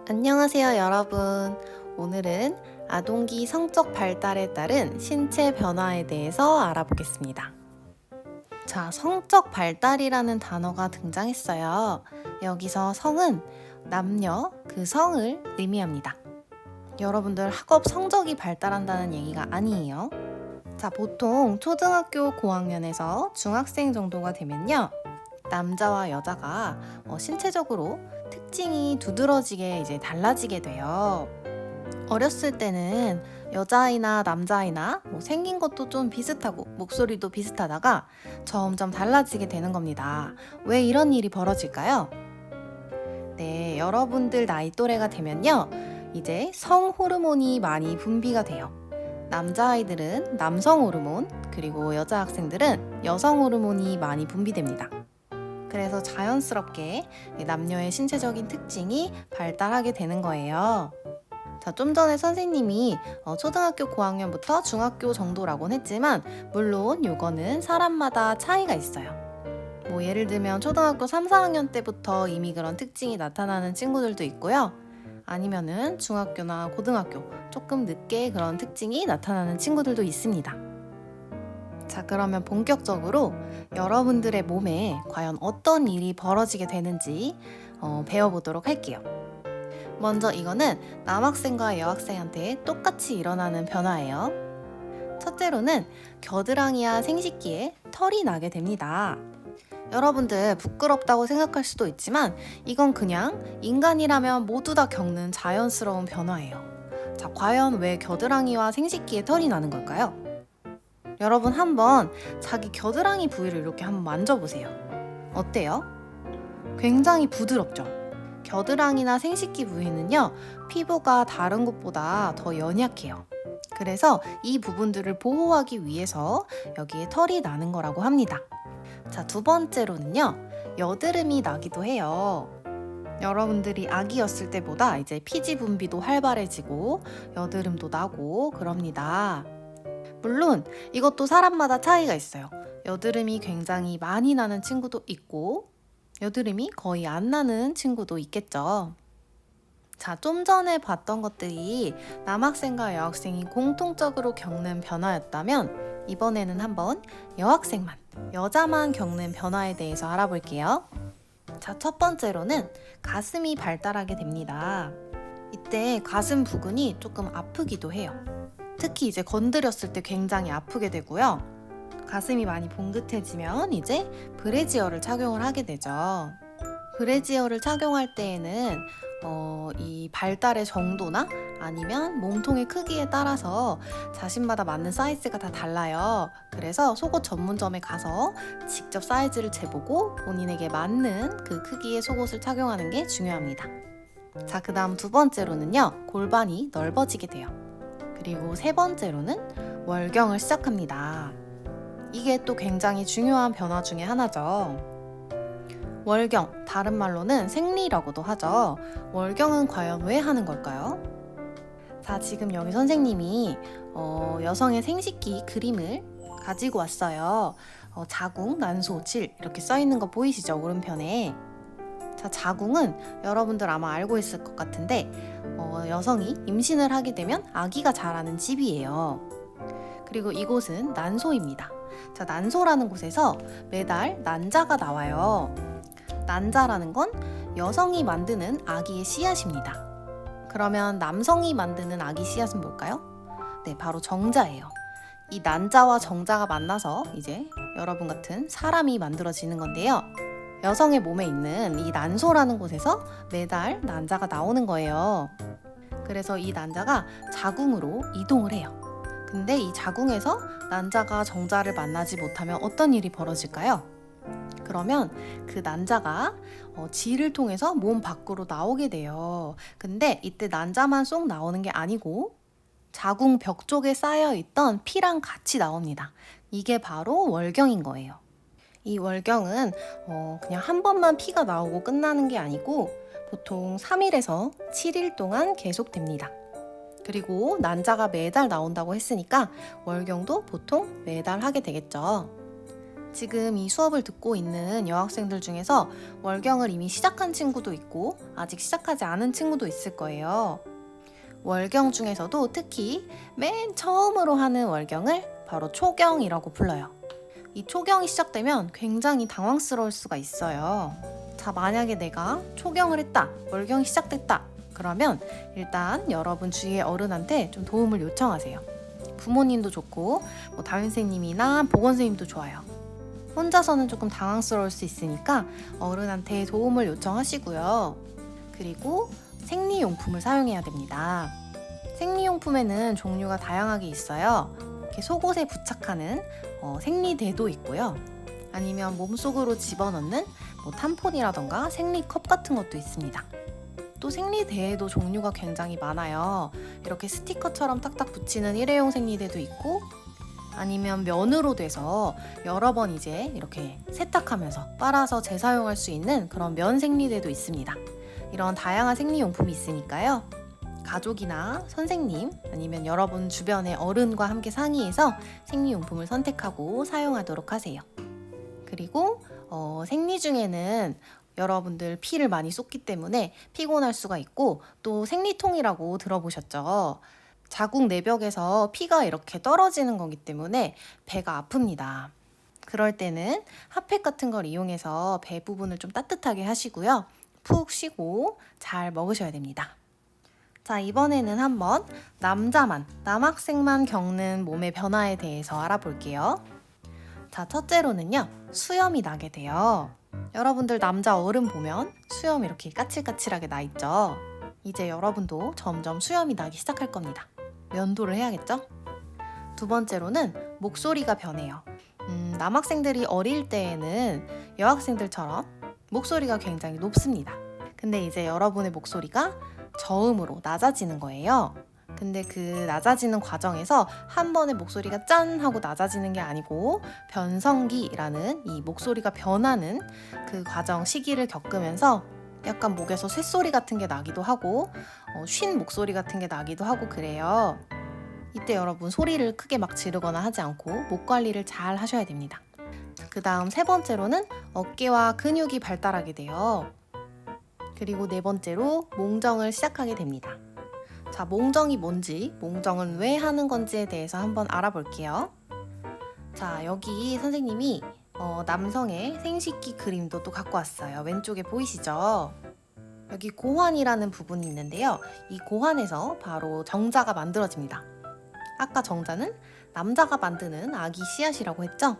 안녕하세요, 여러분. 오늘은 아동기 성적 발달에 따른 신체 변화에 대해서 알아보겠습니다. 자, 성적 발달이라는 단어가 등장했어요. 여기서 성은 남녀, 그 성을 의미합니다. 여러분들 학업 성적이 발달한다는 얘기가 아니에요. 자, 보통 초등학교 고학년에서 중학생 정도가 되면요. 남자와 여자가 신체적으로 특징이 두드러지게 이제 달라지게 돼요. 어렸을 때는 여자아이나 남자아이나 생긴 것도 좀 비슷하고 목소리도 비슷하다가 점점 달라지게 되는 겁니다. 왜 이런 일이 벌어질까요? 네, 여러분들 나이 또래가 되면요. 이제 성 호르몬이 많이 분비가 돼요. 남자아이들은 남성 호르몬, 그리고 여자 학생들은 여성 호르몬이 많이 분비됩니다. 그래서 자연스럽게 남녀의 신체적인 특징이 발달하게 되는 거예요. 자, 좀 전에 선생님이 초등학교 고학년부터 중학교 정도라고는 했지만 물론 요거는 사람마다 차이가 있어요. 뭐 예를 들면 초등학교 3, 4학년 때부터 이미 그런 특징이 나타나는 친구들도 있고요. 아니면은 중학교나 고등학교 조금 늦게 그런 특징이 나타나는 친구들도 있습니다. 자, 그러면 본격적으로 여러분들의 몸에 과연 어떤 일이 벌어지게 되는지 배워보도록 할게요. 먼저 이거는 남학생과 여학생한테 똑같이 일어나는 변화예요. 첫째로는 겨드랑이와 생식기에 털이 나게 됩니다. 여러분들 부끄럽다고 생각할 수도 있지만 이건 그냥 인간이라면 모두 다 겪는 자연스러운 변화예요. 자, 과연 왜 겨드랑이와 생식기에 털이 나는 걸까요? 여러분 한번 자기 겨드랑이 부위를 이렇게 한번 만져보세요. 어때요? 굉장히 부드럽죠? 겨드랑이나 생식기 부위는요, 피부가 다른 곳보다 더 연약해요. 그래서 이 부분들을 보호하기 위해서 여기에 털이 나는 거라고 합니다. 자, 두 번째로는요, 여드름이 나기도 해요. 여러분들이 아기였을 때보다 이제 피지 분비도 활발해지고 여드름도 나고 그럽니다. 물론 이것도 사람마다 차이가 있어요. 여드름이 굉장히 많이 나는 친구도 있고 여드름이 거의 안 나는 친구도 있겠죠. 자, 좀 전에 봤던 것들이 남학생과 여학생이 공통적으로 겪는 변화였다면 이번에는 한번 여학생만, 여자만 겪는 변화에 대해서 알아볼게요. 자, 첫 번째로는 가슴이 발달하게 됩니다. 이때 가슴 부근이 조금 아프기도 해요. 특히 이제 건드렸을 때 굉장히 아프게 되고요. 가슴이 많이 봉긋해지면 이제 브래지어를 착용을 하게 되죠. 브래지어를 착용할 때에는 이 발달의 정도나 아니면 몸통의 크기에 따라서 자신마다 맞는 사이즈가 다 달라요. 그래서 속옷 전문점에 가서 직접 사이즈를 재보고 본인에게 맞는 그 크기의 속옷을 착용하는 게 중요합니다. 자, 그 다음 두 번째로는요, 골반이 넓어지게 돼요. 그리고 세 번째로는 월경을 시작합니다. 이게 또 굉장히 중요한 변화 중에 하나죠. 월경, 다른 말로는 생리라고도 하죠. 월경은 과연 왜 하는 걸까요? 자, 지금 여기 선생님이 여성의 생식기 그림을 가지고 왔어요. 자궁, 난소, 질 이렇게 써 있는 거 보이시죠? 오른편에. 자, 자궁은 여러분들 아마 알고 있을 것 같은데 여성이 임신을 하게 되면 아기가 자라는 집이에요. 그리고 이곳은 난소입니다. 자, 난소라는 곳에서 매달 난자가 나와요. 난자라는 건 여성이 만드는 아기의 씨앗입니다. 그러면 남성이 만드는 아기 씨앗은 뭘까요? 네, 바로 정자예요. 이 난자와 정자가 만나서 이제 여러분 같은 사람이 만들어지는 건데요. 여성의 몸에 있는 이 난소라는 곳에서 매달 난자가 나오는 거예요. 그래서 이 난자가 자궁으로 이동을 해요. 근데 이 자궁에서 난자가 정자를 만나지 못하면 어떤 일이 벌어질까요? 그러면 그 난자가 질을 통해서 몸 밖으로 나오게 돼요. 근데 이때 난자만 쏙 나오는 게 아니고 자궁 벽 쪽에 쌓여있던 피랑 같이 나옵니다. 이게 바로 월경인 거예요. 이 월경은 그냥 한 번만 피가 나오고 끝나는 게 아니고 보통 3일에서 7일 동안 계속됩니다. 그리고 난자가 매달 나온다고 했으니까 월경도 보통 매달 하게 되겠죠. 지금 이 수업을 듣고 있는 여학생들 중에서 월경을 이미 시작한 친구도 있고 아직 시작하지 않은 친구도 있을 거예요. 월경 중에서도 특히 맨 처음으로 하는 월경을 바로 초경이라고 불러요. 이 초경이 시작되면 굉장히 당황스러울 수가 있어요. 자, 만약에 내가 초경을 했다, 월경이 시작됐다, 그러면 일단 여러분 주위의 어른한테 좀 도움을 요청하세요. 부모님도 좋고 담임선생님이나 보건선생님도 좋아요. 혼자서는 조금 당황스러울 수 있으니까 어른한테 도움을 요청하시고요. 그리고 생리용품을 사용해야 됩니다. 생리용품에는 종류가 다양하게 있어요. 이렇게 속옷에 부착하는 생리대도 있고요. 아니면 몸속으로 집어넣는 탐폰이라던가 생리컵 같은 것도 있습니다. 또 생리대에도 종류가 굉장히 많아요. 이렇게 스티커처럼 딱딱 붙이는 일회용 생리대도 있고, 아니면 면으로 돼서 여러 번 이제 이렇게 세탁하면서 빨아서 재사용할 수 있는 그런 면 생리대도 있습니다. 이런 다양한 생리용품이 있으니까요. 가족이나 선생님 아니면 여러분 주변의 어른과 함께 상의해서 생리용품을 선택하고 사용하도록 하세요. 그리고 생리 중에는 여러분들 피를 많이 쏟기 때문에 피곤할 수가 있고, 또 생리통이라고 들어보셨죠? 자궁 내벽에서 피가 이렇게 떨어지는 거기 때문에 배가 아픕니다. 그럴 때는 핫팩 같은 걸 이용해서 배 부분을 좀 따뜻하게 하시고요. 푹 쉬고 잘 먹으셔야 됩니다. 자, 이번에는 한번 남학생만 겪는 몸의 변화에 대해서 알아볼게요. 자, 첫째로는요, 수염이 나게 돼요. 여러분들 남자 어른 보면 수염 이렇게 까칠까칠하게 나 있죠? 이제 여러분도 점점 수염이 나기 시작할 겁니다. 면도를 해야겠죠? 두 번째로는 목소리가 변해요. 남학생들이 어릴 때에는 여학생들처럼 목소리가 굉장히 높습니다. 근데 이제 여러분의 목소리가 저음으로 낮아지는 거예요. 근데 그 낮아지는 과정에서 한 번에 목소리가 짠 하고 낮아지는 게 아니고 변성기라는 이 목소리가 변하는 그 과정 시기를 겪으면서 약간 목에서 쇳소리 같은 게 나기도 하고 쉰 목소리 같은 게 나기도 하고 그래요. 이때 여러분 소리를 크게 막 지르거나 하지 않고 목 관리를 잘 하셔야 됩니다. 그 다음 세 번째로는 어깨와 근육이 발달하게 돼요. 그리고 네 번째로 몽정을 시작하게 됩니다. 자, 몽정이 뭔지, 몽정은 왜 하는 건지에 대해서 한번 알아볼게요. 자, 여기 선생님이 남성의 생식기 그림도 또 갖고 왔어요. 왼쪽에 보이시죠? 여기 고환이라는 부분이 있는데요. 이 고환에서 바로 정자가 만들어집니다. 아까 정자는 남자가 만드는 아기 씨앗이라고 했죠?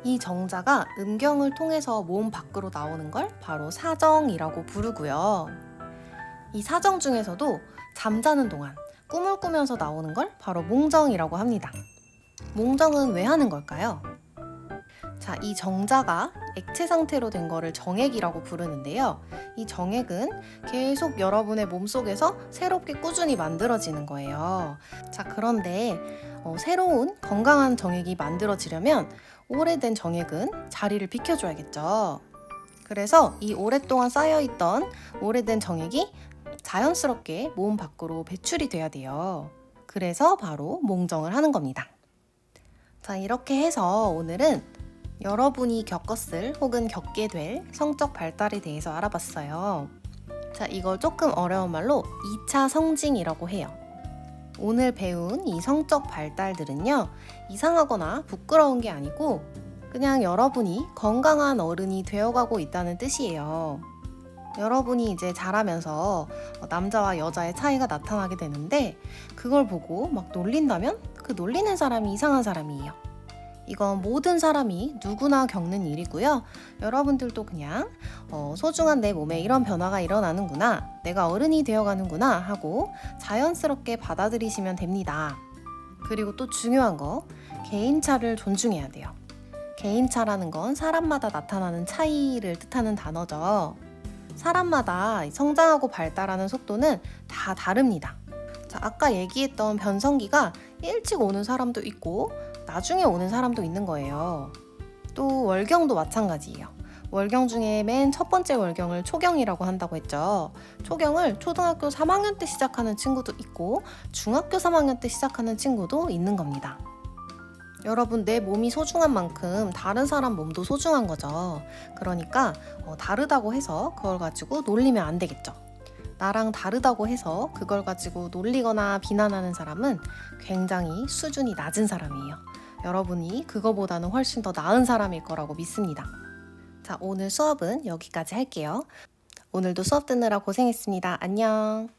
이 정자가 음경을 통해서 몸 밖으로 나오는 걸 바로 사정이라고 부르고요. 이 사정 중에서도 잠자는 동안 꿈을 꾸면서 나오는 걸 바로 몽정이라고 합니다. 몽정은 왜 하는 걸까요? 자, 이 정자가 액체 상태로 된 거를 정액이라고 부르는데요. 이 정액은 계속 여러분의 몸속에서 새롭게 꾸준히 만들어지는 거예요. 자, 그런데 새로운 건강한 정액이 만들어지려면 오래된 정액은 자리를 비켜줘야겠죠. 그래서 이 오랫동안 쌓여있던 오래된 정액이 자연스럽게 몸 밖으로 배출이 돼야 돼요. 그래서 바로 몽정을 하는 겁니다. 자, 이렇게 해서 오늘은 여러분이 겪었을 혹은 겪게 될 성적 발달에 대해서 알아봤어요. 자, 이걸 조금 어려운 말로 2차 성징이라고 해요. 오늘 배운 이 성적 발달들은요, 이상하거나 부끄러운 게 아니고 그냥 여러분이 건강한 어른이 되어가고 있다는 뜻이에요. 여러분이 이제 자라면서 남자와 여자의 차이가 나타나게 되는데 그걸 보고 막 놀린다면 그 놀리는 사람이 이상한 사람이에요. 이건 모든 사람이 누구나 겪는 일이고요. 여러분들도 그냥 소중한 내 몸에 이런 변화가 일어나는구나, 내가 어른이 되어가는구나 하고 자연스럽게 받아들이시면 됩니다. 그리고 또 중요한 거, 개인차를 존중해야 돼요. 개인차라는 건 사람마다 나타나는 차이를 뜻하는 단어죠. 사람마다 성장하고 발달하는 속도는 다 다릅니다. 자, 아까 얘기했던 변성기가 일찍 오는 사람도 있고 나중에 오는 사람도 있는 거예요. 또 월경도 마찬가지예요. 월경 중에 맨 첫 번째 월경을 초경이라고 한다고 했죠. 초경을 초등학교 3학년 때 시작하는 친구도 있고 중학교 3학년 때 시작하는 친구도 있는 겁니다. 여러분, 내 몸이 소중한 만큼 다른 사람 몸도 소중한 거죠. 그러니까 다르다고 해서 그걸 가지고 놀리면 안 되겠죠. 나랑 다르다고 해서 그걸 가지고 놀리거나 비난하는 사람은 굉장히 수준이 낮은 사람이에요. 여러분이 그거보다는 훨씬 더 나은 사람일 거라고 믿습니다. 자, 오늘 수업은 여기까지 할게요. 오늘도 수업 듣느라 고생했습니다. 안녕.